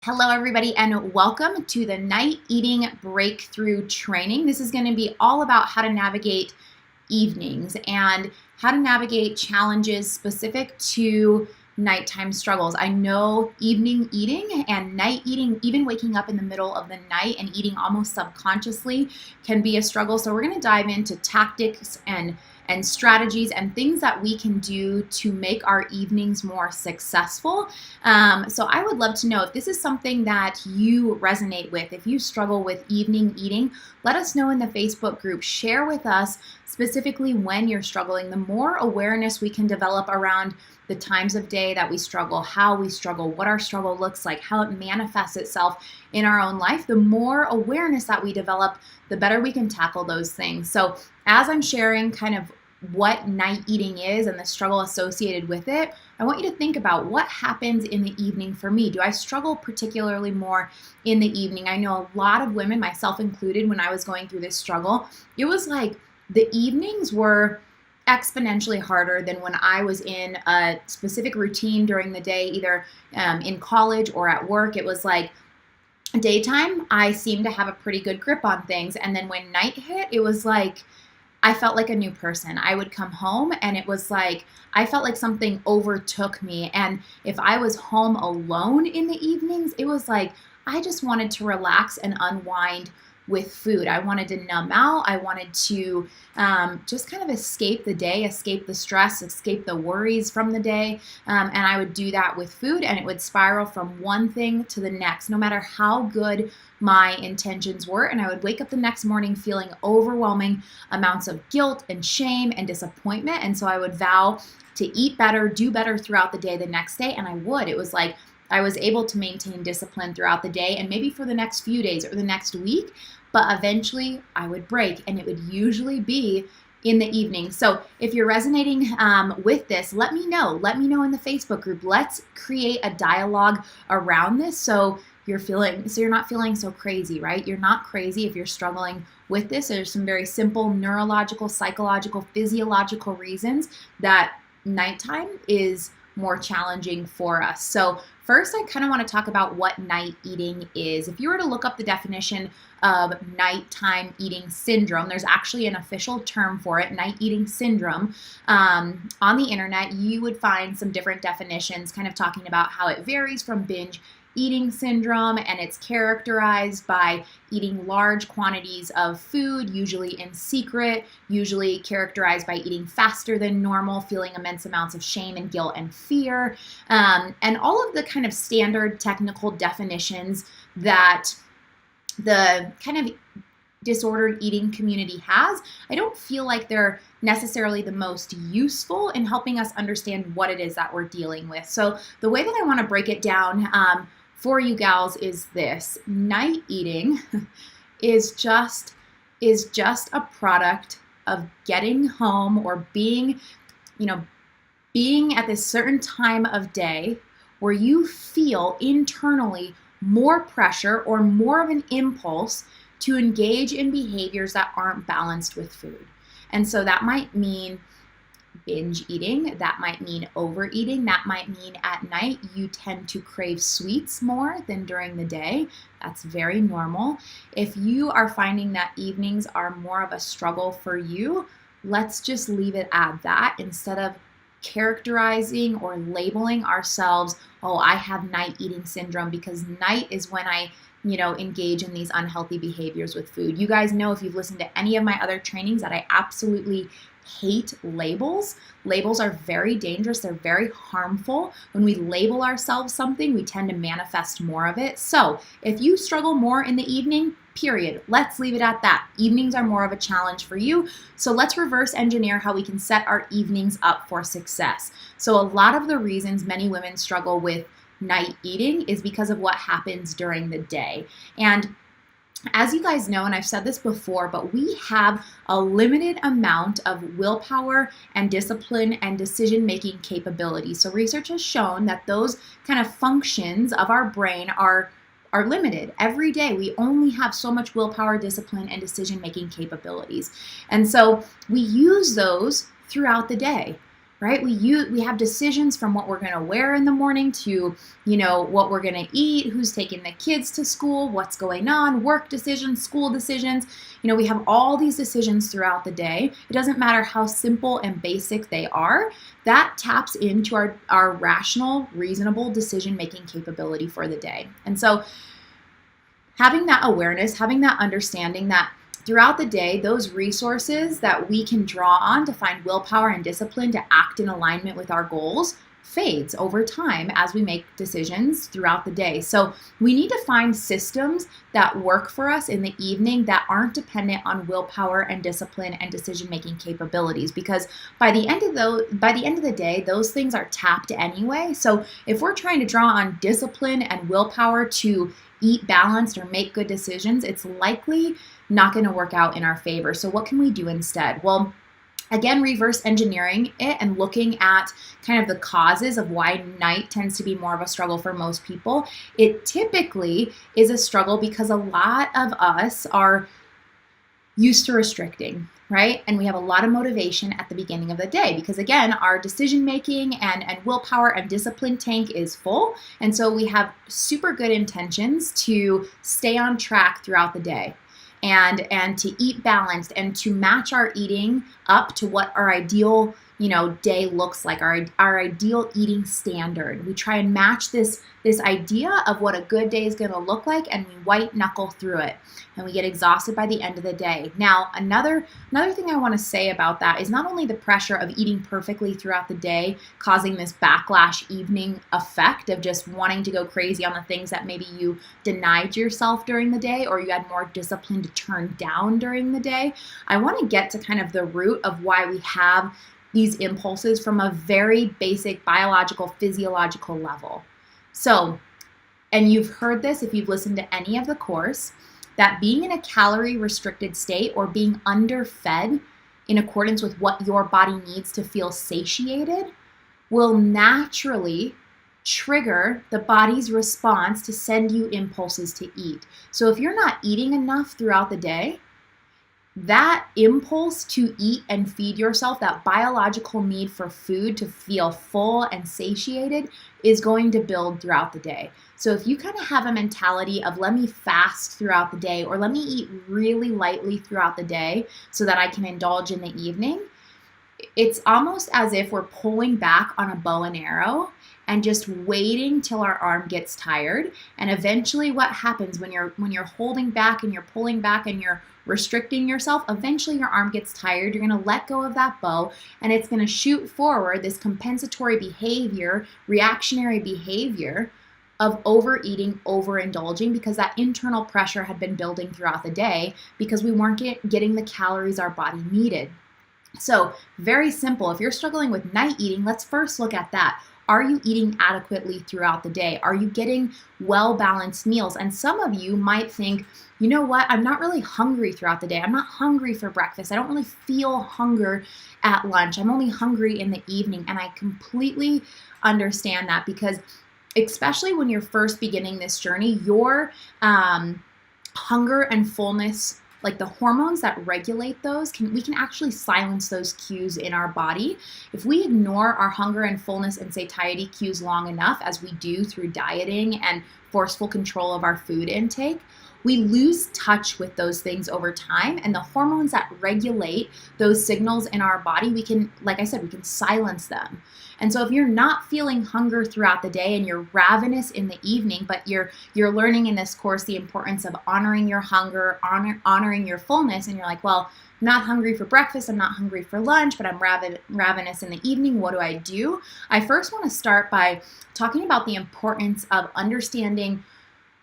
Hello, everybody, and welcome to the Night Eating Breakthrough Training. This is going to be all about how to navigate evenings and how to navigate challenges specific to nighttime struggles. I know evening eating and night eating, even waking up in the middle of the night and eating almost subconsciously, can be a struggle. So we're going to dive into tactics and strategies and things that we can do to make our evenings more successful. So I would love to know if this is something that you resonate with, if you struggle with evening eating, let us know in the Facebook group. Share with us specifically when you're struggling. The more awareness we can develop around the times of day that we struggle, how we struggle, what our struggle looks like, how it manifests itself in our own life, the more awareness that we develop, the better we can tackle those things. So as I'm sharing kind of what night eating is and the struggle associated with it, I want you to think about what happens in the evening for me. Do I struggle particularly more in the evening? I know a lot of women, myself included, when I was going through this struggle, it was like the evenings were exponentially harder than when I was in a specific routine during the day, either in college or at work. It was like daytime, I seemed to have a pretty good grip on things. And then when night hit, it was like I felt like a new person. I would come home and it was like I felt like something overtook me. And if I was home alone in the evenings, it was like I just wanted to relax and unwind with food. I wanted to numb out. I wanted to just kind of escape the day, escape the stress, escape the worries from the day. And I would do that with food, and it would spiral from one thing to the next, no matter how good my intentions were. And I would wake up the next morning feeling overwhelming amounts of guilt and shame and disappointment. And so I would vow to eat better, do better throughout the day the next day. And I would. It was like I was able to maintain discipline throughout the day and maybe for the next few days or the next week, but eventually I would break, and it would usually be in the evening. So if you're resonating with this, let me know. Let me know in the Facebook group. Let's create a dialogue around this so you're not feeling so crazy, right? You're not crazy if you're struggling with this. There's some very simple neurological, psychological, physiological reasons that nighttime is more challenging for us. So first, I kind of want to talk about what night eating is. If you were to look up the definition of nighttime eating syndrome, there's actually an official term for it, night eating syndrome. On the internet, you would find some different definitions kind of talking about how it varies from binge eating syndrome, and it's characterized by eating large quantities of food, usually in secret, usually characterized by eating faster than normal, feeling immense amounts of shame and guilt and fear, and all of the kind of standard technical definitions that the kind of disordered eating community has. I don't feel like they're necessarily the most useful in helping us understand what it is that we're dealing with. So the way that I want to break it down for you gals is this: night eating is just a product of getting home or being at this certain time of day where you feel internally more pressure or more of an impulse to engage in behaviors that aren't balanced with food. And so that might mean binge eating, that might mean overeating, that might mean at night you tend to crave sweets more than during the day. That's very normal. If you are finding that evenings are more of a struggle for you, let's just leave it at that instead of characterizing or labeling ourselves, oh, I have night eating syndrome, because night is when I engage in these unhealthy behaviors with food. You guys know, if you've listened to any of my other trainings, that I absolutely hate labels. Labels are very dangerous. They're very harmful. When we label ourselves something, we tend to manifest more of it. So if you struggle more in the evening, period, let's leave it at that. Evenings are more of a challenge for you. So let's reverse engineer how we can set our evenings up for success. So a lot of the reasons many women struggle with night eating is because of what happens during the day. And as you guys know, and I've said this before, but we have a limited amount of willpower and discipline and decision-making capability. So research has shown that those kind of functions of our brain are limited. Every day, we only have so much willpower, discipline, and decision-making capabilities. And so we use those throughout the day. right? We have decisions from what we're going to wear in the morning to, what we're going to eat, who's taking the kids to school, what's going on, work decisions, school decisions. We have all these decisions throughout the day. It doesn't matter how simple and basic they are. That taps into our rational, reasonable decision-making capability for the day. And so having that awareness, having that understanding that throughout the day, those resources that we can draw on to find willpower and discipline to act in alignment with our goals fades over time as we make decisions throughout the day. So we need to find systems that work for us in the evening that aren't dependent on willpower and discipline and decision-making capabilities, because by the end of the day, those things are tapped anyway. So if we're trying to draw on discipline and willpower to eat balanced or make good decisions, it's likely not going to work out in our favor. So what can we do instead? Well, again, reverse engineering it and looking at kind of the causes of why night tends to be more of a struggle for most people. It typically is a struggle because a lot of us are used to restricting, right? And we have a lot of motivation at the beginning of the day because, again, our decision-making and willpower and discipline tank is full. And so we have super good intentions to stay on track throughout the day and to eat balanced and to match our eating up to what our ideal day looks like, our ideal eating standard. We try and match this idea of what a good day is going to look like, and we white knuckle through it, and we get exhausted by the end of the day. Now, another thing I want to say about that is not only the pressure of eating perfectly throughout the day, causing this backlash evening effect of just wanting to go crazy on the things that maybe you denied yourself during the day or you had more discipline to turn down during the day. I want to get to kind of the root of why we have these impulses from a very basic biological, physiological level. So, and you've heard this if you've listened to any of the course, that being in a calorie restricted state or being underfed in accordance with what your body needs to feel satiated will naturally trigger the body's response to send you impulses to eat. So if you're not eating enough throughout the day, that impulse to eat and feed yourself, that biological need for food to feel full and satiated, is going to build throughout the day. So if you kind of have a mentality of let me fast throughout the day or let me eat really lightly throughout the day so that I can indulge in the evening, it's almost as if we're pulling back on a bow and arrow and just waiting till our arm gets tired. And eventually what happens when you're holding back and you're pulling back and you're restricting yourself, eventually your arm gets tired, you're going to let go of that bow, and it's going to shoot forward this compensatory behavior, reactionary behavior of overeating, overindulging, because that internal pressure had been building throughout the day because we weren't getting the calories our body needed. So very simple. If you're struggling with night eating, let's first look at that. Are you eating adequately throughout the day? Are you getting well-balanced meals? And some of you might think, you know what, I'm not really hungry throughout the day. I'm not hungry for breakfast. I don't really feel hunger at lunch. I'm only hungry in the evening. And I completely understand that because especially when you're first beginning this journey, your hunger and fullness, like the hormones that regulate those, we can actually silence those cues in our body. If we ignore our hunger and fullness and satiety cues long enough, as we do through dieting and forceful control of our food intake, we lose touch with those things over time, and the hormones that regulate those signals in our body, we can, like I said, we can silence them. And so if you're not feeling hunger throughout the day and you're ravenous in the evening, but you're learning in this course the importance of honoring your hunger, honoring your fullness, and you're like, well, I'm not hungry for breakfast, I'm not hungry for lunch, but I'm ravenous in the evening, what do? I first want to start by talking about the importance of understanding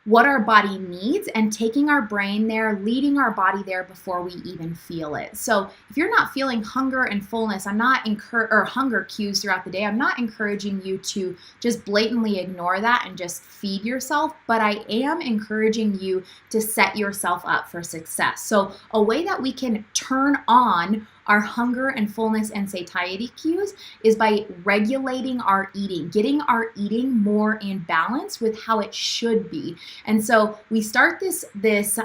what our body needs and taking our brain there, leading our body there before we even feel it. So if you're not feeling hunger and fullness, or hunger cues throughout the day, I'm not encouraging you to just blatantly ignore that and just feed yourself, but I am encouraging you to set yourself up for success. So a way that we can turn on our hunger and fullness and satiety cues is by regulating our eating, getting our eating more in balance with how it should be. And so we start this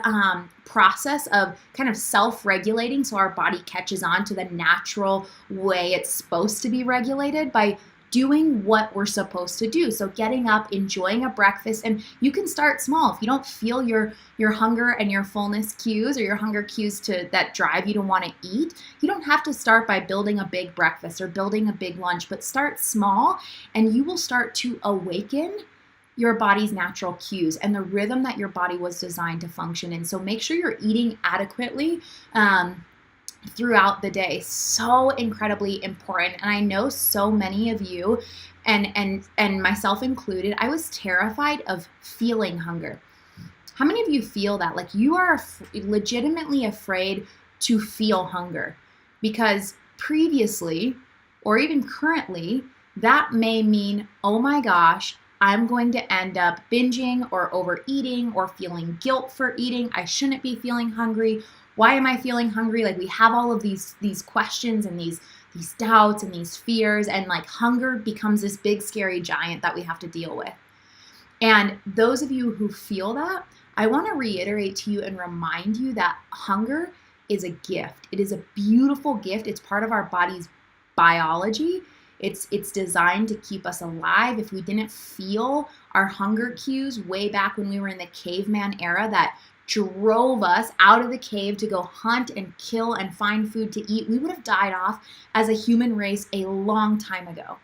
process of kind of self-regulating, so our body catches on to the natural way it's supposed to be regulated by doing what we're supposed to do. So getting up, enjoying a breakfast, and you can start small. If you don't feel your hunger and your fullness cues or your hunger cues that drive you to want to eat, you don't have to start by building a big breakfast or building a big lunch, but start small and you will start to awaken your body's natural cues and the rhythm that your body was designed to function in. So make sure you're eating adequately throughout the day. So incredibly important. And I know so many of you, and myself included, I was terrified of feeling hunger. How many of you feel that? Like you are legitimately afraid to feel hunger because previously or even currently, that may mean, oh my gosh, I'm going to end up binging or overeating or feeling guilt for eating. I shouldn't be feeling hungry. Why am I feeling hungry? Like we have all of these questions and these doubts and these fears, and like hunger becomes this big scary giant that we have to deal with. And those of you who feel that, I want to reiterate to you and remind you that hunger is a gift. It is a beautiful gift. It's part of our body's biology. It's designed to keep us alive. If we didn't feel our hunger cues way back when we were in the caveman era that drove us out of the cave to go hunt and kill and find food to eat, we would have died off as a human race a long time ago.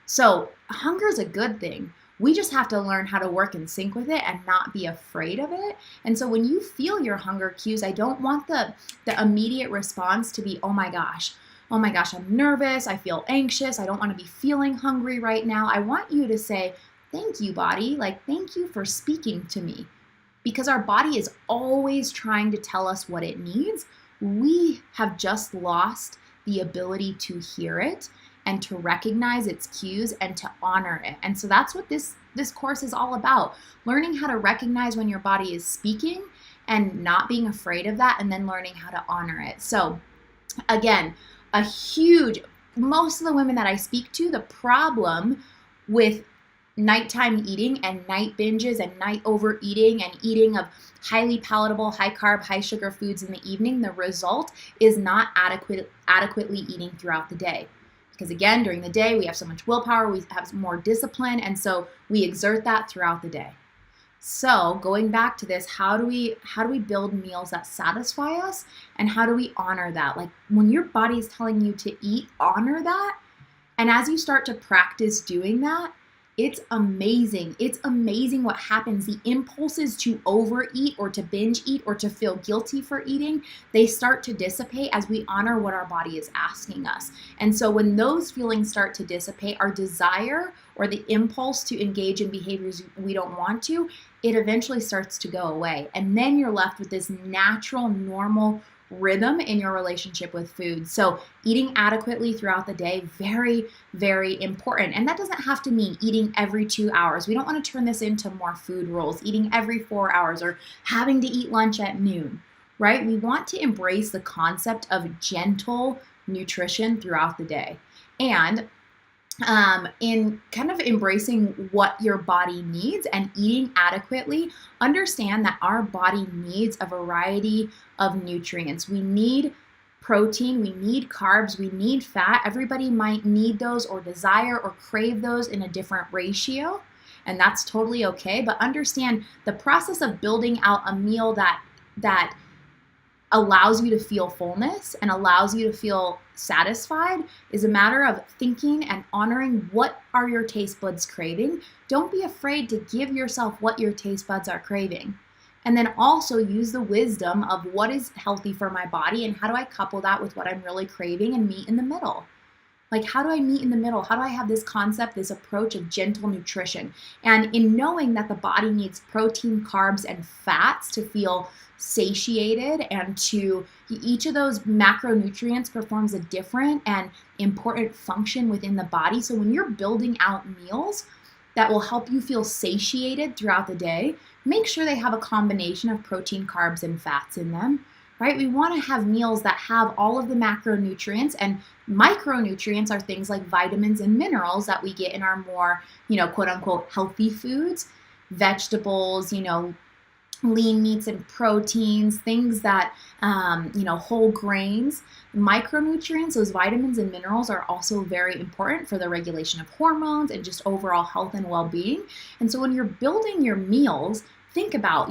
So hunger is a good thing. We just have to learn how to work in sync with it and not be afraid of it. And so when you feel your hunger cues, I don't want the immediate response to be, oh my gosh, I'm nervous, I feel anxious, I don't want to be feeling hungry right now. I want you to say, thank you, body. Like, thank you for speaking to me. Because our body is always trying to tell us what it needs. We have just lost the ability to hear it and to recognize its cues and to honor it. And so that's what this course is all about. Learning how to recognize when your body is speaking and not being afraid of that, and then learning how to honor it. So again, most of the women that I speak to, the problem with nighttime eating and night binges and night overeating and eating of highly palatable, high carb, high sugar foods in the evening, the result is not adequately eating throughout the day. Because again, during the day, we have so much willpower, we have more discipline, and so we exert that throughout the day. So going back to this, how do we build meals that satisfy us, and how do we honor that? Like when your body is telling you to eat, honor that. And as you start to practice doing that, it's amazing. It's amazing what happens. The impulses to overeat or to binge eat or to feel guilty for eating, they start to dissipate as we honor what our body is asking us. And so when those feelings start to dissipate, our desire or the impulse to engage in behaviors we don't want to, it eventually starts to go away. And then you're left with this natural, normal rhythm in your relationship with food. So eating adequately throughout the day, very, very important. And that doesn't have to mean eating every 2 hours. We don't want to turn this into more food rules, eating every 4 hours or having to eat lunch at noon, right? We want to embrace the concept of gentle nutrition throughout the day. And in kind of embracing what your body needs and eating adequately, understand that our body needs a variety of nutrients. We need protein, we need carbs, we need fat. Everybody might need those or desire or crave those in a different ratio, and that's totally okay. But understand the process of building out a meal that allows you to feel fullness and allows you to feel satisfied is a matter of thinking and honoring what are your taste buds craving. Don't be afraid to give yourself what your taste buds are craving. And then also use the wisdom of what is healthy for my body and how do I couple that with what I'm really craving and meet in the middle. Like, how do I meet in the middle? How do I have this concept, this approach of gentle nutrition? And in knowing that the body needs protein, carbs, and fats to feel satiated, and to each of those macronutrients performs a different and important function within the body. So when you're building out meals that will help you feel satiated throughout the day, make sure they have a combination of protein, carbs, and fats in them. right? We want to have meals that have all of the macronutrients, and micronutrients are things like vitamins and minerals that we get in our more, quote unquote, healthy foods, vegetables, lean meats and proteins, things that, whole grains. Micronutrients, those vitamins and minerals, are also very important for the regulation of hormones and just overall health and well-being. And so when you're building your meals, think about,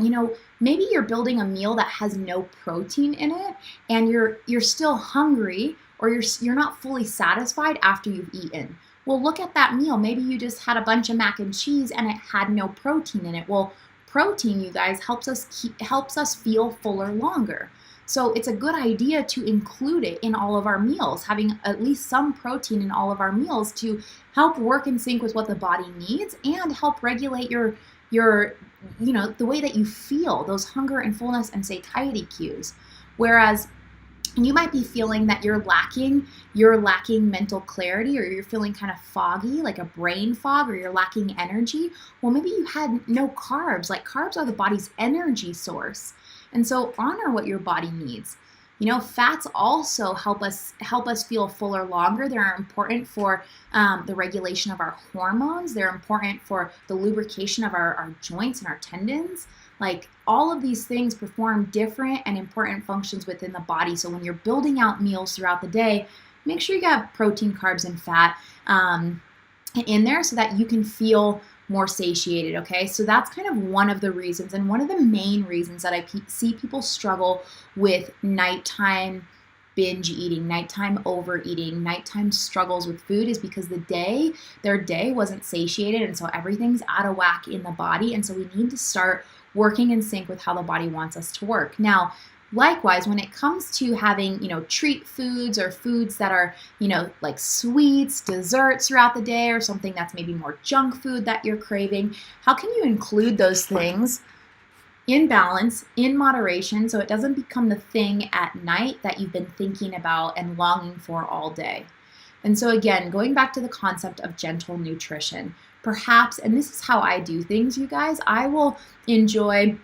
maybe you're building a meal that has no protein in it, and you're still hungry, or you're not fully satisfied after you've eaten. Well, look at that meal. Maybe you just had a bunch of mac and cheese and it had no protein in it. Well, protein, you guys, helps us feel fuller longer. So it's a good idea to include it in all of our meals, having at least some protein in all of our meals to help work in sync with what the body needs and help regulate your the way that you feel, those hunger and fullness and satiety cues. Whereas you might be feeling that you're lacking mental clarity, or you're feeling kind of foggy, like a brain fog, or you're lacking energy. Well, maybe you had no carbs. Like, carbs are the body's energy source. And so honor what your body needs. Fats also help us feel fuller longer. They're important for the regulation of our hormones. They're important for the lubrication of our joints and our tendons. Like, all of these things perform different and important functions within the body. So when you're building out meals throughout the day, make sure you have protein, carbs, and fat in there so that you can feel more satiated, okay? So that's kind of one of the reasons, and one of the main reasons that I see people struggle with nighttime binge eating, nighttime overeating, nighttime struggles with food, is because their day wasn't satiated, and so everything's out of whack in the body. And so we need to start working in sync with how the body wants us to work. Now, likewise, when it comes to having, treat foods or foods that are, like sweets, desserts throughout the day, or something that's maybe more junk food that you're craving, how can you include those things in balance, in moderation, so it doesn't become the thing at night that you've been thinking about and longing for all day? And so again, going back to the concept of gentle nutrition, perhaps, and this is how I do things, you guys, I will enjoy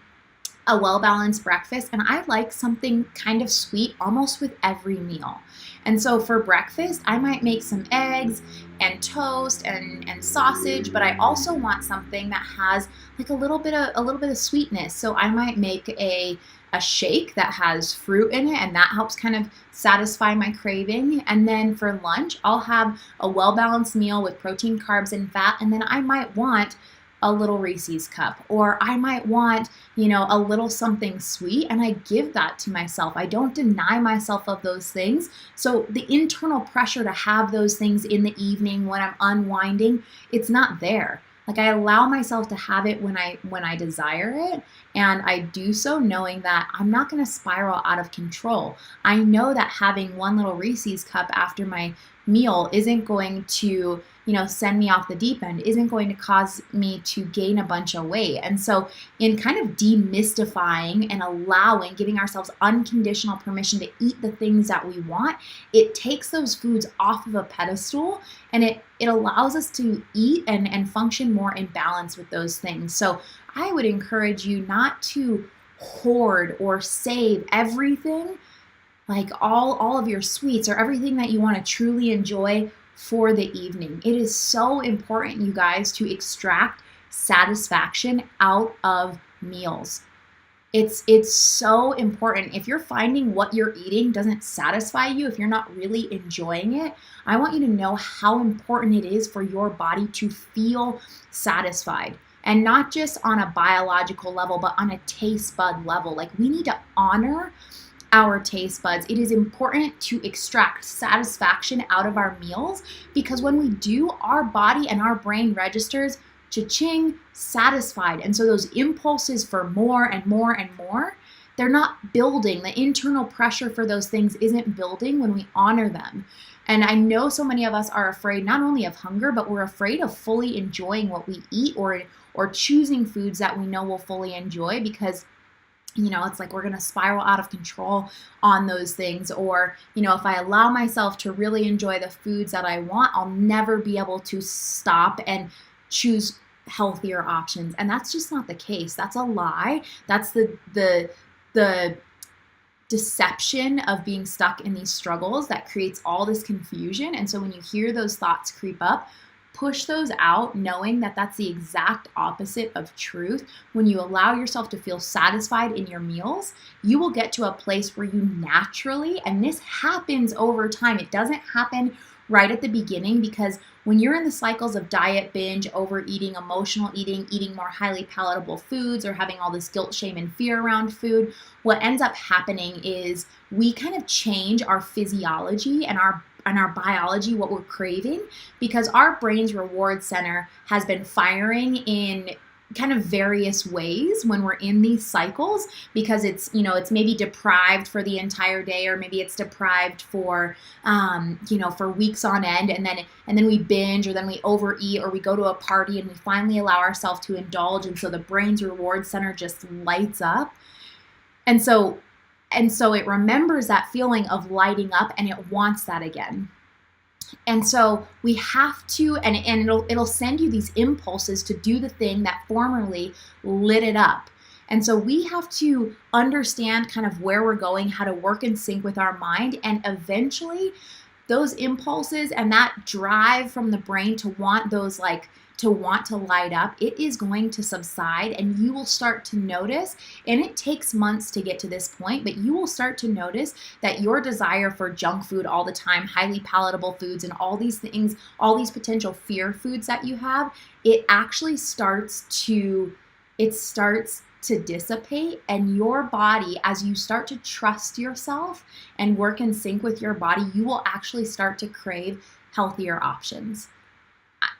a well-balanced breakfast, and I like something kind of sweet almost with every meal. And so for breakfast, I might make some eggs and toast and sausage, but I also want something that has like a little bit of sweetness. So I might make a shake that has fruit in it, and that helps kind of satisfy my craving. And then for lunch, I'll have a well-balanced meal with protein, carbs, and fat, and then I might want a little Reese's cup, or I might want, a little something sweet, and I give that to myself. I don't deny myself of those things. So the internal pressure to have those things in the evening when I'm unwinding, it's not there. Like, I allow myself to have it when I desire it, and I do so knowing that I'm not going to spiral out of control. I know that having one little Reese's cup after my meal isn't going to, send me off the deep end, isn't going to cause me to gain a bunch of weight. And so in kind of demystifying and giving ourselves unconditional permission to eat the things that we want, it takes those foods off of a pedestal, and it allows us to eat and function more in balance with those things. So I would encourage you not to hoard or save everything, like all of your sweets or everything that you want to truly enjoy for the evening. It is so important, you guys, to extract satisfaction out of meals. It's so important. If you're finding what you're eating doesn't satisfy you, if you're not really enjoying it, I want you to know how important it is for your body to feel satisfied. And not just on a biological level, but on a taste bud level. Like, we need to honor our taste buds. It is important to extract satisfaction out of our meals, because when we do, our body and our brain registers cha-ching, satisfied. And so those impulses for more and more and more, they're not building. The internal pressure for those things isn't building when we honor them. And I know so many of us are afraid not only of hunger, but we're afraid of fully enjoying what we eat, or choosing foods that we know we'll fully enjoy, because it's like we're going to spiral out of control on those things. Or, if I allow myself to really enjoy the foods that I want, I'll never be able to stop and choose healthier options. And that's just not the case. That's a lie. That's the deception of being stuck in these struggles that creates all this confusion. And so when you hear those thoughts creep up, push those out, knowing that that's the exact opposite of truth. When you allow yourself to feel satisfied in your meals, you will get to a place where you naturally, and this happens over time, it doesn't happen right at the beginning, because when you're in the cycles of diet, binge, overeating, emotional eating, eating more highly palatable foods, or having all this guilt, shame, and fear around food, what ends up happening is we kind of change our physiology and our biology, what we're craving, because our brain's reward center has been firing in kind of various ways when we're in these cycles, because it's maybe deprived for the entire day, or maybe it's deprived for for weeks on end, and then we binge, or then we overeat, or we go to a party and we finally allow ourselves to indulge, and so the brain's reward center just lights up, and so it remembers that feeling of lighting up, and it wants that again. And so we have to, and it'll send you these impulses to do the thing that formerly lit it up. And so we have to understand kind of where we're going, how to work in sync with our mind, and eventually those impulses and that drive from the brain to want those, like, to want to light up, it is going to subside, and you will start to notice, and it takes months to get to this point, but you will start to notice that your desire for junk food all the time, highly palatable foods, and all these things, all these potential fear foods that you have, it actually starts to dissipate, and your body, as you start to trust yourself and work in sync with your body, you will actually start to crave healthier options.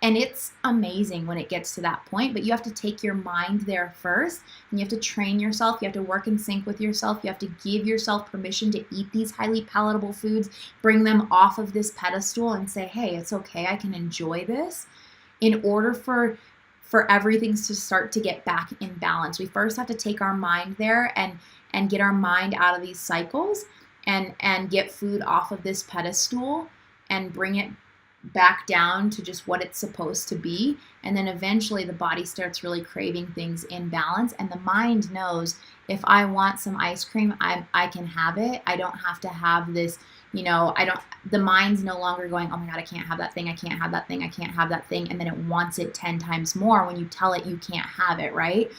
And it's amazing when it gets to that point, but you have to take your mind there first, and you have to train yourself. You have to work in sync with yourself. You have to give yourself permission to eat these highly palatable foods, bring them off of this pedestal and say, hey, it's okay, I can enjoy this, in order for everything to start to get back in balance. We first have to take our mind there and get our mind out of these cycles, and get food off of this pedestal and bring it back down to just what it's supposed to be. And then eventually the body starts really craving things in balance, and the mind knows, if I want some ice cream, I can have it. I don't have to have this, the mind's no longer going, oh my God, I can't have that thing, I can't have that thing, I can't have that thing, and then it wants it 10 times more when you tell it you can't have it, right?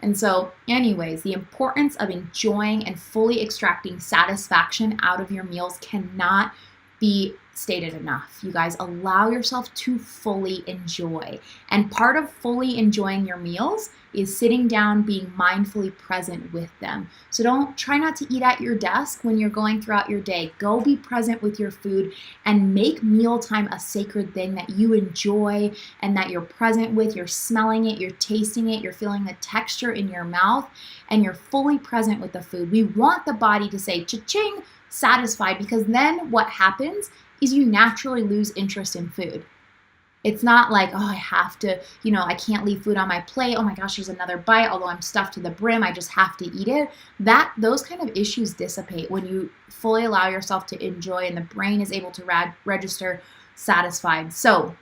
And so anyways, the importance of enjoying and fully extracting satisfaction out of your meals cannot be stated enough. You guys, allow yourself to fully enjoy. And part of fully enjoying your meals is sitting down, being mindfully present with them. So try not to eat at your desk when you're going throughout your day. Go be present with your food, and make mealtime a sacred thing that you enjoy and that you're present with. You're smelling it, you're tasting it, you're feeling the texture in your mouth, and you're fully present with the food. We want the body to say, cha-ching, satisfied, because then what happens is you naturally lose interest in food. It's not like, oh, I have to, I can't leave food on my plate. Oh my gosh, there's another bite. Although I'm stuffed to the brim, I just have to eat it. Those kind of issues dissipate when you fully allow yourself to enjoy, and the brain is able to register satisfied. So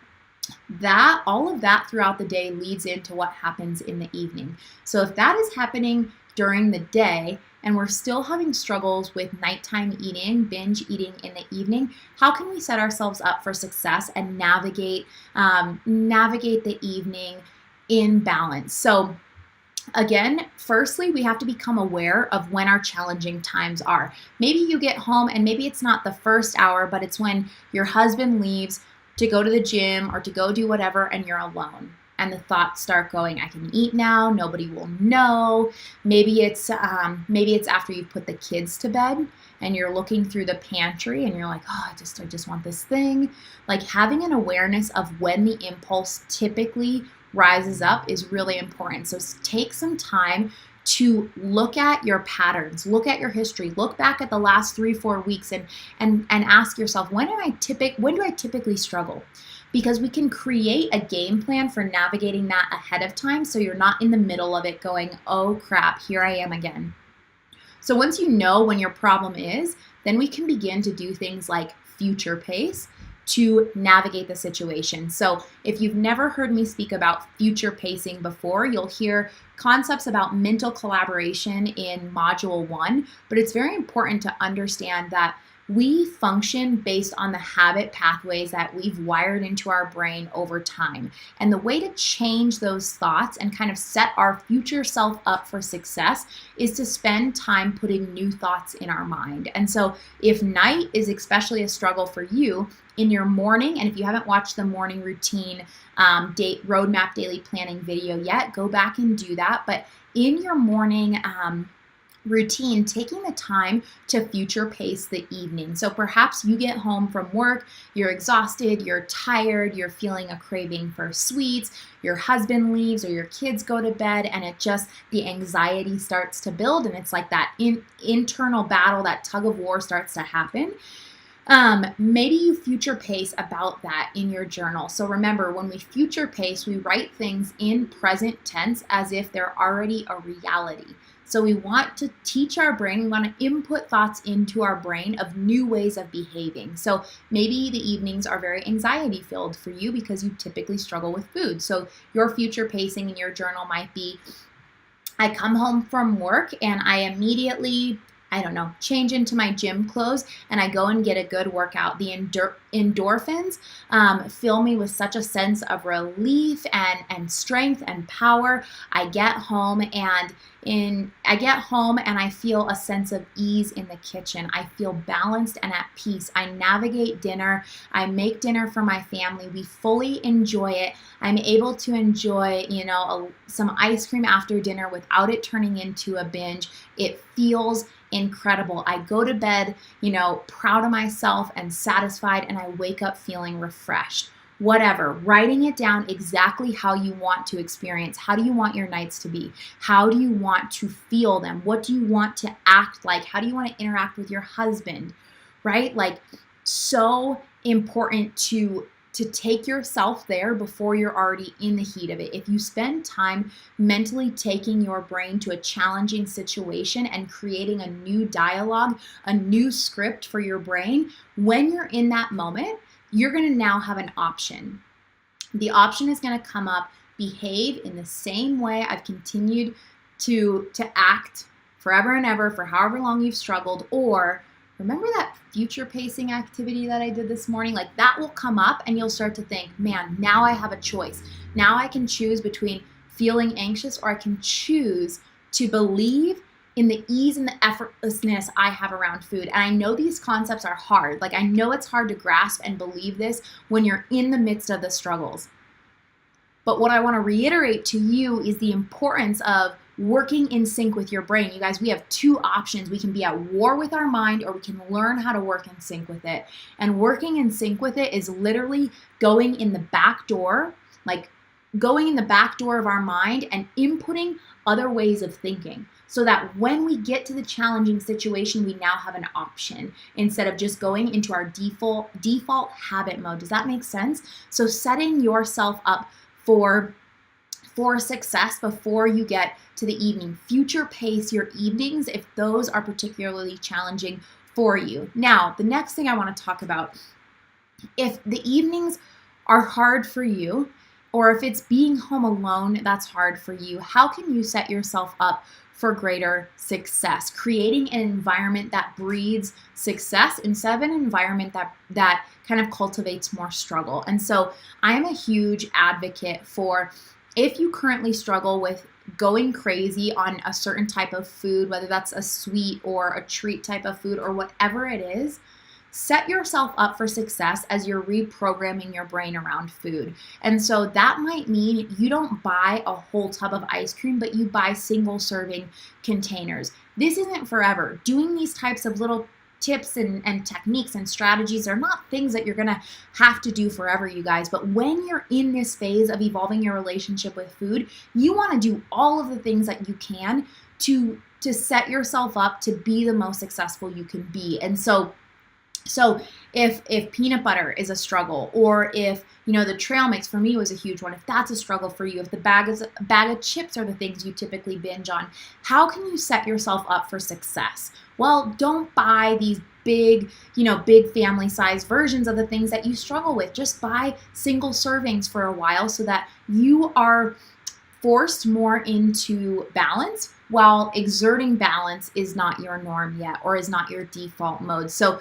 all of that throughout the day leads into what happens in the evening. So if that is happening during the day, and we're still having struggles with nighttime eating, binge eating in the evening, how can we set ourselves up for success and navigate the evening in balance? So again, firstly, we have to become aware of when our challenging times are. Maybe you get home, and maybe it's not the first hour, but it's when your husband leaves to go to the gym or to go do whatever, and you're alone. And the thoughts start going, I can eat now, nobody will know. Maybe it's after you've put the kids to bed, and you're looking through the pantry, and you're like, oh, I just want this thing. Like, having an awareness of when the impulse typically rises up is really important. So take some time to look at your patterns, look at your history, look back at the last 3-4 weeks, and ask yourself, when do I typically struggle? Because we can create a game plan for navigating that ahead of time, so you're not in the middle of it going, oh crap, here I am again. So once you know when your problem is, then we can begin to do things like future pace. to navigate the situation. So if you've never heard me speak about future pacing before, you'll hear concepts about mental collaboration in module 1, but it's very important to understand that we function based on the habit pathways that we've wired into our brain over time. And the way to change those thoughts and kind of set our future self up for success is to spend time putting new thoughts in our mind. And so if night is especially a struggle for you, in your morning, and if you haven't watched the morning routine roadmap daily planning video yet, go back and do that. But in your morning routine, taking the time to future pace the evening. So perhaps you get home from work, you're exhausted, you're tired, you're feeling a craving for sweets, your husband leaves or your kids go to bed, and the anxiety starts to build, and it's like that internal battle, that tug of war starts to happen. Maybe you future pace about that in your journal. So remember, when we future pace, we write things in present tense as if they're already a reality. So we want to teach our brain, we want to input thoughts into our brain of new ways of behaving. So maybe the evenings are very anxiety filled for you because you typically struggle with food. So your future pacing in your journal might be, I come home from work and I immediately change into my gym clothes and I go and get a good workout. The endorphins fill me with such a sense of relief and strength and power. I get home and I feel a sense of ease in the kitchen. I feel balanced and at peace. I navigate dinner. I make dinner for my family. We fully enjoy it. I'm able to enjoy, some ice cream after dinner without it turning into a binge. It feels incredible. I go to bed, proud of myself and satisfied, and I wake up feeling refreshed. Whatever, writing it down exactly how you want to experience. How do you want your nights to be? How do you want to feel them? What do you want to act like? How do you want to interact with your husband, right? Like, so important to take yourself there before you're already in the heat of it. If you spend time mentally taking your brain to a challenging situation and creating a new dialogue, a new script for your brain, when you're in that moment, you're going to now have an option. The option is going to come up, behave in the same way I've continued to act forever and ever for however long you've struggled, or remember that future pacing activity that I did this morning? Like, that will come up and you'll start to think, man, now I have a choice. Now I can choose between feeling anxious, or I can choose to believe in the ease and the effortlessness I have around food. And I know these concepts are hard. Like, I know it's hard to grasp and believe this when you're in the midst of the struggles. But what I want to reiterate to you is the importance of working in sync with your brain. You guys, we have two options. We can be at war with our mind, or we can learn how to work in sync with it. And working in sync with it is literally going in the back door, like going in the back door of our mind and inputting other ways of thinking, so that when we get to the challenging situation, we now have an option instead of just going into our default habit mode. Does that make sense? So setting yourself up for success before you get to the evening. Future pace your evenings if those are particularly challenging for you. Now, the next thing I want to talk about, if the evenings are hard for you, or if it's being home alone that's hard for you, how can you set yourself up for greater success? Creating an environment that breeds success instead of an environment that kind of cultivates more struggle. And so I am a huge advocate for, if you currently struggle with going crazy on a certain type of food, whether that's a sweet or a treat type of food or whatever it is, set yourself up for success as you're reprogramming your brain around food. And so that might mean you don't buy a whole tub of ice cream, but you buy single serving containers. This isn't forever. Doing these types of little tips and techniques and strategies are not things that you're gonna have to do forever, you guys. But when you're in this phase of evolving your relationship with food, you wanna do all of the things that you can to set yourself up to be the most successful you can be. And so So if peanut butter is a struggle, or if the trail mix for me was a huge one, if that's a struggle for you, if the bag of chips are the things you typically binge on, how can you set yourself up for success? Well, don't buy these big family size versions of the things that you struggle with. Just buy single servings for a while so that you are forced more into balance, while exerting balance is not your norm yet, or is not your default mode. So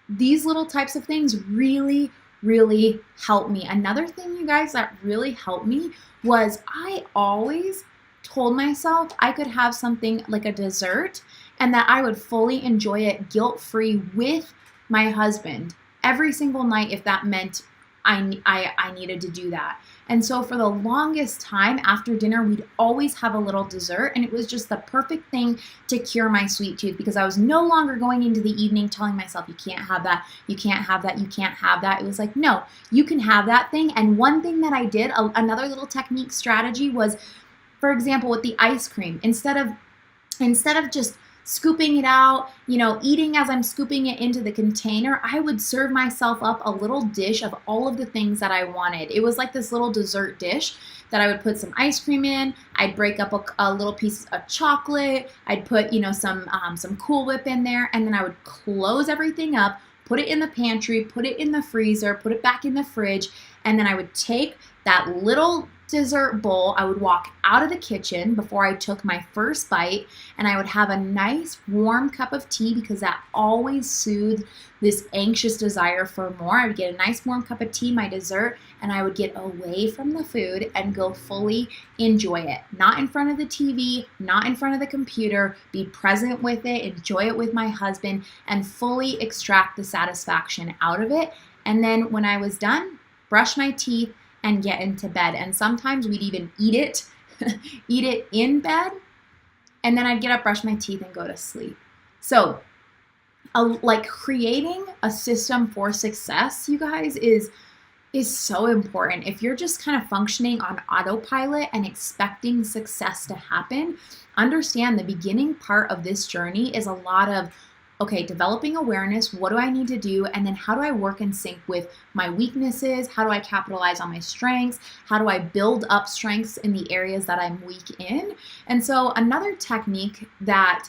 these little types of things really, really help me. Another thing, you guys, that really helped me was I always told myself I could have something like a dessert and that I would fully enjoy it guilt-free with my husband every single night if that meant I needed to do that. And so for the longest time after dinner, we'd always have a little dessert, and it was just the perfect thing to cure my sweet tooth, because I was no longer going into the evening telling myself, you can't have that, you can't have that, you can't have that. It was like, no, you can have that thing. And one thing that I did, another little technique strategy was, for example, with the ice cream, instead of just scooping it out, eating as I'm scooping it into the container, I would serve myself up a little dish of all of the things that I wanted. It was like this little dessert dish that I would put some ice cream in. I'd break up a little piece of chocolate. I'd put, some Cool Whip in there, and then I would close everything up, put it in the pantry, put it in the freezer, put it back in the fridge, and then I would take that little dessert bowl, I would walk out of the kitchen before I took my first bite, and I would have a nice warm cup of tea, because that always soothed this anxious desire for more. I would get a nice warm cup of tea, my dessert, and I would get away from the food and go fully enjoy it. Not in front of the TV, not in front of the computer, be present with it, enjoy it with my husband, and fully extract the satisfaction out of it. And then when I was done, brush my teeth and get into bed. And sometimes we'd even eat it in bed, and then I'd get up, brush my teeth, and go to sleep. So like creating a system for success, you guys, is so important. If you're just kind of functioning on autopilot and expecting success to happen, understand the beginning part of this journey is a lot of, okay, developing awareness, what do I need to do? And then how do I work in sync with my weaknesses? How do I capitalize on my strengths? How do I build up strengths in the areas that I'm weak in? And so another technique that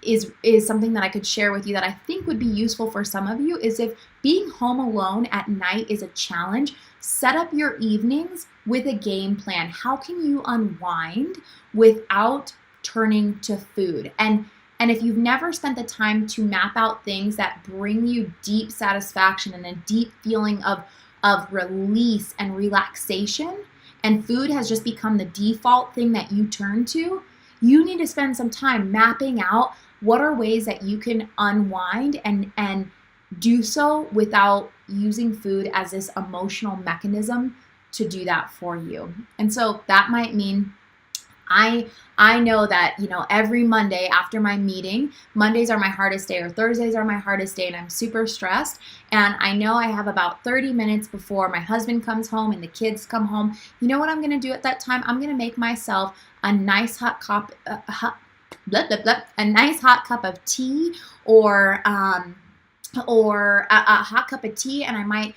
is something that I could share with you that I think would be useful for some of you is, if being home alone at night is a challenge, set up your evenings with a game plan. How can you unwind without turning to food? And if you've never spent the time to map out things that bring you deep satisfaction and a deep feeling of release and relaxation, and food has just become the default thing that you turn to, you need to spend some time mapping out what are ways that you can unwind and do so without using food as this emotional mechanism to do that for you. And so that might mean, I know that, every Monday after my meeting, Mondays are my hardest day, or Thursdays are my hardest day, and I'm super stressed. And I know I have about 30 minutes before my husband comes home and the kids come home. You know what I'm going to do at that time? I'm going to make myself a nice hot cup, a nice hot cup of tea, or a hot cup of tea, and I might,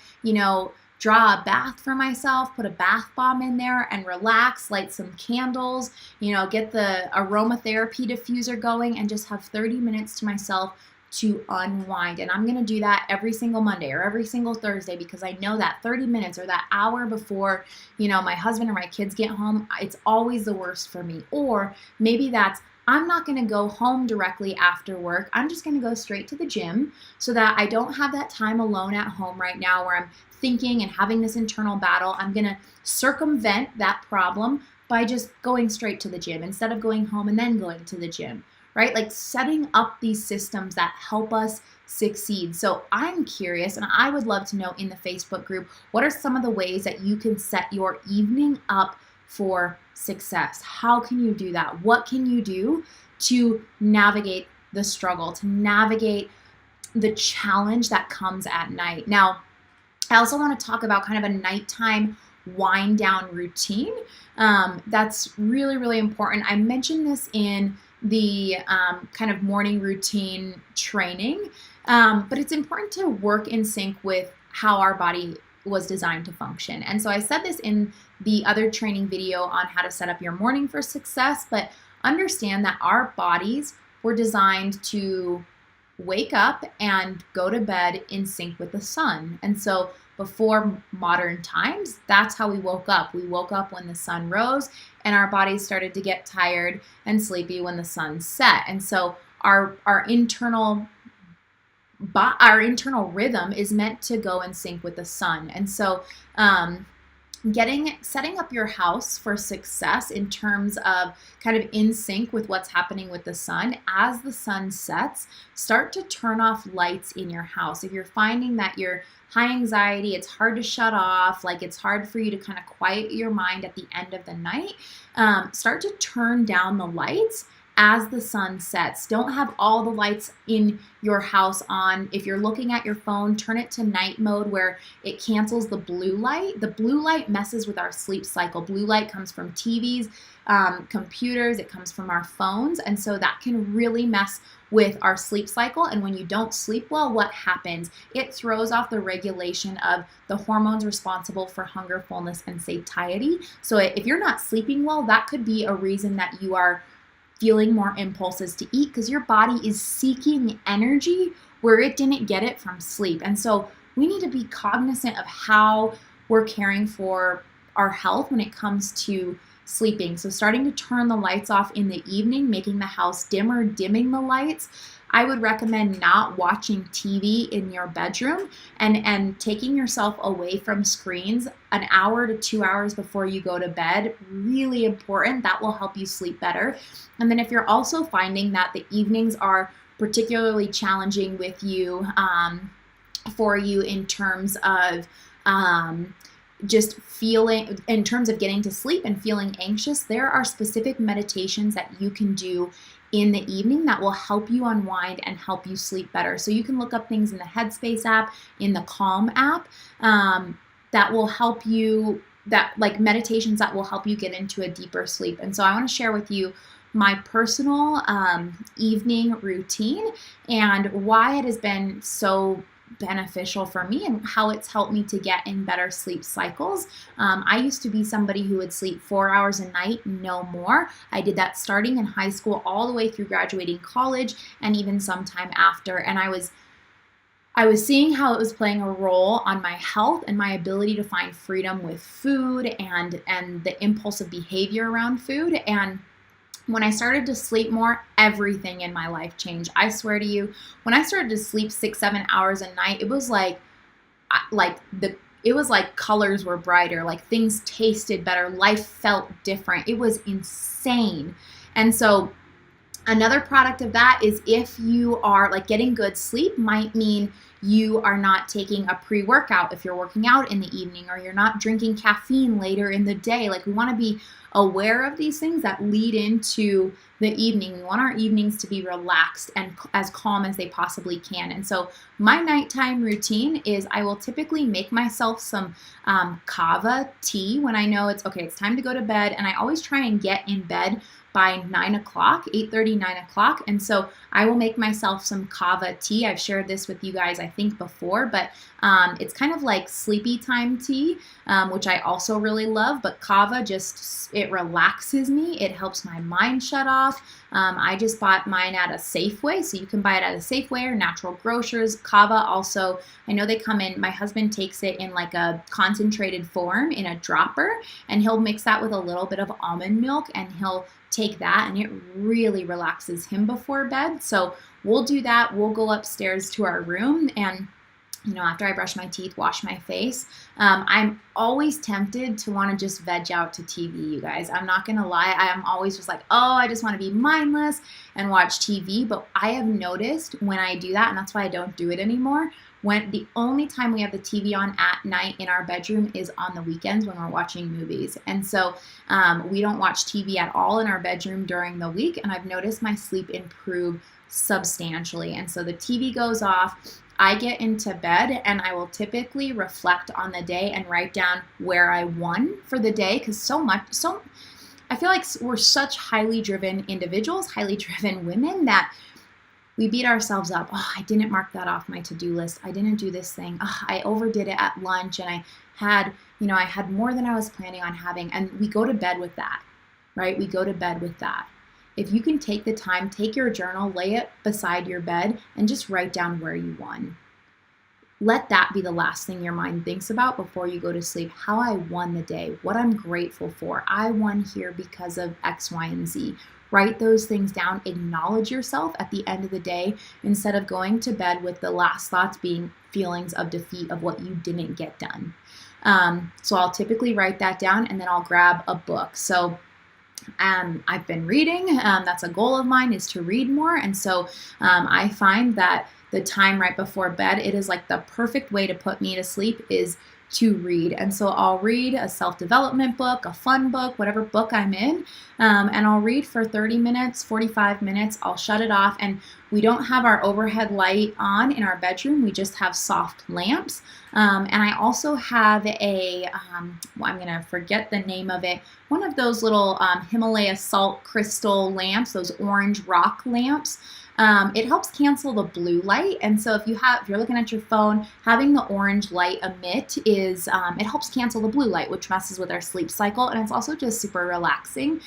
draw a bath for myself, put a bath bomb in there and relax, light some candles, get the aromatherapy diffuser going, and just have 30 minutes to myself to unwind. And I'm going to do that every single Monday or every single Thursday, because I know that 30 minutes or that hour before, my husband or my kids get home, it's always the worst for me. Or maybe that's, I'm not going to go home directly after work. I'm just going to go straight to the gym, so that I don't have that time alone at home right now where I'm thinking and having this internal battle. I'm going to circumvent that problem by just going straight to the gym instead of going home and then going to the gym, right? Like setting up these systems that help us succeed. So I'm curious, and I would love to know in the Facebook group, what are some of the ways that you can set your evening up for success? How can you do that? What can you do to navigate the struggle, to navigate the challenge that comes at night? Now, I also want to talk about kind of a nighttime wind down routine. That's really, really important. I mentioned this in the kind of morning routine training. But it's important to work in sync with how our body was designed to function. And so I said this in the other training video on how to set up your morning for success, but understand that our bodies were designed to wake up and go to bed in sync with the sun. And so before modern times, that's how we woke up. We woke up when the sun rose, and our bodies started to get tired and sleepy when the sun set. And so our internal rhythm is meant to go in sync with the sun. And so setting up your house for success in terms of kind of in sync with what's happening with the sun. As the sun sets, start to turn off lights in your house. If you're finding that you're high anxiety, it's hard to shut off, like it's hard for you to kind of quiet your mind at the end of the night, start to turn down the lights as the sun sets. Don't have all the lights in your house on. If you're looking at your phone, turn it to night mode where it cancels the blue light. The blue light messes with our sleep cycle. Blue light comes from TVs, computers, it comes from our phones, and so that can really mess with our sleep cycle. And when you don't sleep well, what happens? It throws off the regulation of the hormones responsible for hunger, fullness, and satiety. So if you're not sleeping well, that could be a reason that you are feeling more impulses to eat, because your body is seeking energy where it didn't get it from sleep. And so we need to be cognizant of how we're caring for our health when it comes to sleeping. So starting to turn the lights off in the evening, making the house dimmer, dimming the lights. I would recommend not watching TV in your bedroom and taking yourself away from screens an hour to 2 hours before you go to bed. Really important. That will help you sleep better. And then if you're also finding that the evenings are particularly challenging with you, for you in terms of just feeling, in terms of getting to sleep and feeling anxious, there are specific meditations that you can do in the evening that will help you unwind and help you sleep better. So you can look up things in the Headspace app, in the Calm app, that will help you, like meditations that will help you get into a deeper sleep. And so I want to share with you my personal evening routine and why it has been so beneficial for me and how it's helped me to get in better sleep cycles. I used to be somebody who would sleep 4 hours a night, no more. I did that starting in high school all the way through graduating college and even sometime after. And I was seeing how it was playing a role on my health and my ability to find freedom with food and the impulsive behavior around food. And when I started to sleep more, everything in my life changed. I swear to you, when I started to sleep 6-7 hours a night, it was like colors were brighter, like things tasted better, life felt different. It was insane. And so another product of that is if you are like getting good sleep might mean you are not taking a pre-workout if you're working out in the evening, or you're not drinking caffeine later in the day. Like we want to be aware of these things that lead into the evening. We want our evenings to be relaxed and as calm as they possibly can. And so my nighttime routine is I will typically make myself some kava tea when I know it's time to go to bed. And I always try and get in bed by 9 o'clock, 8:30, 9 o'clock. And so I will make myself some kava tea. I've shared this with you guys, I think, before, but it's kind of like sleepy time tea, which I also really love. But kava it relaxes me. It helps my mind shut off. I just bought mine at a Safeway, so you can buy it at a Safeway or Natural Grocers. Kava also, I know they come in, my husband takes it in like a concentrated form in a dropper, and he'll mix that with a little bit of almond milk, and he'll take that, and it really relaxes him before bed. So we'll do that. We'll go upstairs to our room, and after I brush my teeth, wash my face, I'm always tempted to want to just veg out to TV, you guys. I'm not going to lie. I'm always just like, I just want to be mindless and watch TV. But I have noticed when I do that, and that's why I don't do it anymore, when the only time we have the TV on at night in our bedroom is on the weekends when we're watching movies. And so we don't watch TV at all in our bedroom during the week. And I've noticed my sleep improve substantially. And so the TV goes off. I get into bed and I will typically reflect on the day and write down where I won for the day, because I feel like we're such highly driven individuals, highly driven women, that we beat ourselves up. Oh, I didn't mark that off my to-do list. I didn't do this thing. Oh, I overdid it at lunch, and I had more than I was planning on having. And we go to bed with that, right? We go to bed with that. If you can take the time, take your journal, lay it beside your bed, and just write down where you won. Let that be the last thing your mind thinks about before you go to sleep. How I won the day, what I'm grateful for. I won here because of X, Y, and Z. Write those things down. Acknowledge yourself at the end of the day instead of going to bed with the last thoughts being feelings of defeat of what you didn't get done. So I'll typically write that down, and then I'll grab a book. So I've been reading. That's a goal of mine, is to read more. And so I find that the time right before bed, it is like the perfect way to put me to sleep is to read. And so I'll read a self-development book, a fun book, whatever book I'm in, and I'll read for 30 minutes, 45 minutes. I'll shut it off, and we don't have our overhead light on in our bedroom. We just have soft lamps. And I also have I'm going to forget the name of it, one of those little Himalaya salt crystal lamps, those orange rock lamps. It helps cancel the blue light, and so if you're looking at your phone, having the orange light emit it helps cancel the blue light, which messes with our sleep cycle, and it's also just super relaxing.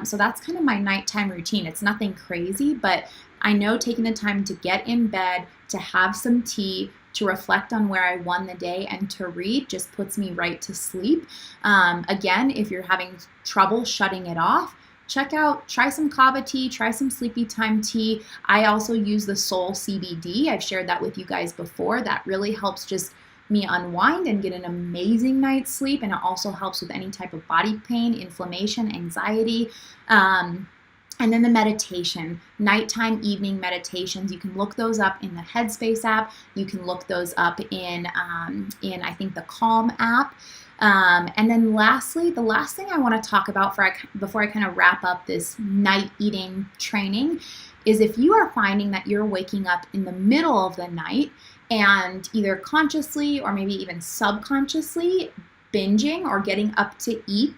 So that's kind of my nighttime routine. It's nothing crazy, but I know taking the time to get in bed, to have some tea, to reflect on where I won the day, and to read just puts me right to sleep. Again, if you're having trouble shutting it off, try some kava tea, try some sleepy time tea. I also use the Soul CBD. I've shared that with you guys before. That really helps just me unwind and get an amazing night's sleep. And it also helps with any type of body pain, inflammation, anxiety. And then the meditation, nighttime, evening meditations. You can look those up in the Headspace app. You can look those up in I think the Calm app. And then lastly, the last thing I want to talk about before I kind of wrap up this night eating training is if you are finding that you're waking up in the middle of the night and either consciously or maybe even subconsciously binging or getting up to eat,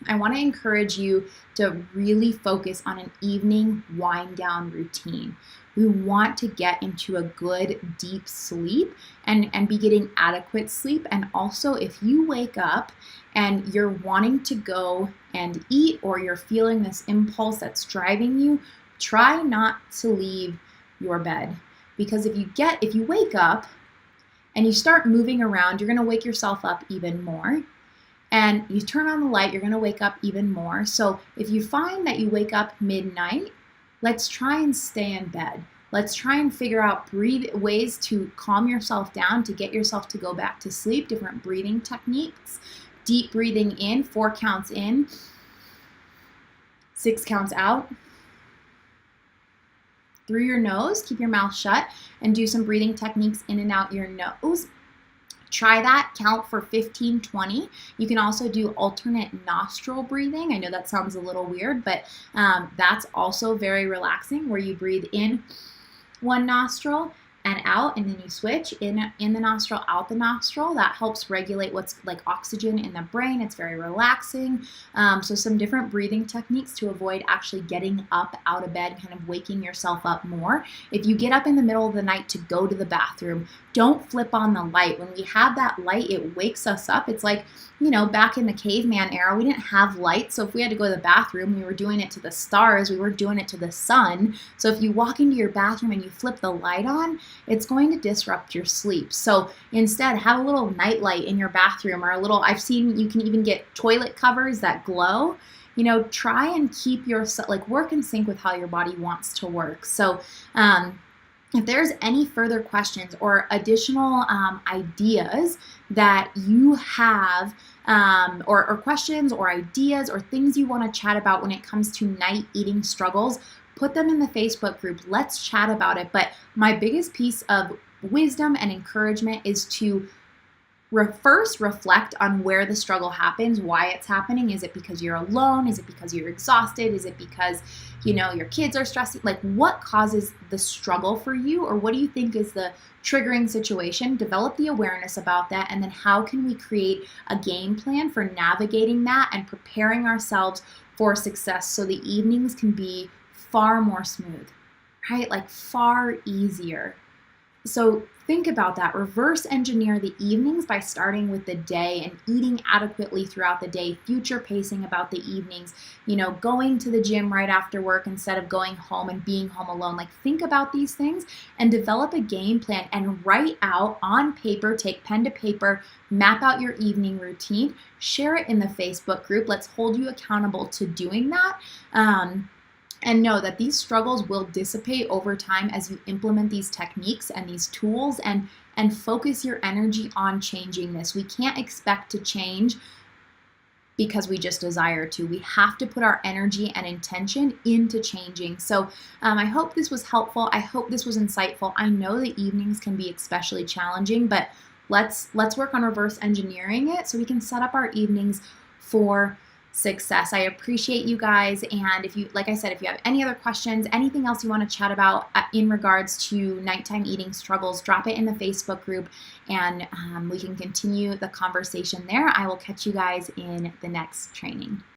I want to encourage you to really focus on an evening wind down routine. We want to get into a good deep sleep and be getting adequate sleep. And also, if you wake up and you're wanting to go and eat, or you're feeling this impulse that's driving you, try not to leave your bed. Because if you wake up and you start moving around, you're going to wake yourself up even more. And you turn on the light, you're going to wake up even more. So if you find that you wake up midnight, let's try and stay in bed. Let's try and figure out ways to calm yourself down, to get yourself to go back to sleep, different breathing techniques. Deep breathing in, 4 counts in, 6 counts out. Through your nose, keep your mouth shut, and do some breathing techniques in and out your nose. Try that, count for 15, 20. You can also do alternate nostril breathing. I know that sounds a little weird, but that's also very relaxing, where you breathe in one nostril and out, and then you switch in the nostril, out the nostril. That helps regulate what's like oxygen in the brain. It's very relaxing. So some different breathing techniques to avoid actually getting up out of bed, kind of waking yourself up more. If you get up in the middle of the night to go to the bathroom, don't flip on the light. When we have that light, it wakes us up. It's like, back in the caveman era, we didn't have lights. So if we had to go to the bathroom, we were doing it to the stars. We weren't doing it to the sun. So if you walk into your bathroom and you flip the light on, it's going to disrupt your sleep. So instead, have a little night light in your bathroom, or I've seen you can even get toilet covers that glow. Try and keep yourself, work in sync with how your body wants to work. So, if there's any further questions or additional ideas that you have, or questions or ideas or things you want to chat about when it comes to night eating struggles, put them in the Facebook group. Let's chat about it. But my biggest piece of wisdom and encouragement is to first reflect on where the struggle happens, why it's happening. Is it because you're alone? Is it because you're exhausted? Is it because, your kids are stressing? Like, what causes the struggle for you? Or what do you think is the triggering situation? Develop the awareness about that. And then how can we create a game plan for navigating that and preparing ourselves for success so the evenings can be far more smooth, right? Like far easier. So think about that. Reverse engineer the evenings by starting with the day and eating adequately throughout the day, future pacing about the evenings, going to the gym right after work instead of going home and being home alone. Like, think about these things and develop a game plan and write out on paper, take pen to paper, map out your evening routine, share it in the Facebook group. Let's hold you accountable to doing that. And know that these struggles will dissipate over time as you implement these techniques and these tools and focus your energy on changing this. We can't expect to change because we just desire to. We have to put our energy and intention into changing. So I hope this was helpful. I hope this was insightful. I know the evenings can be especially challenging, but let's work on reverse engineering it so we can set up our evenings for success. I appreciate you guys. And if you, like I said, if you have any other questions, anything else you want to chat about in regards to nighttime eating struggles, drop it in the Facebook group and we can continue the conversation there. I will catch you guys in the next training.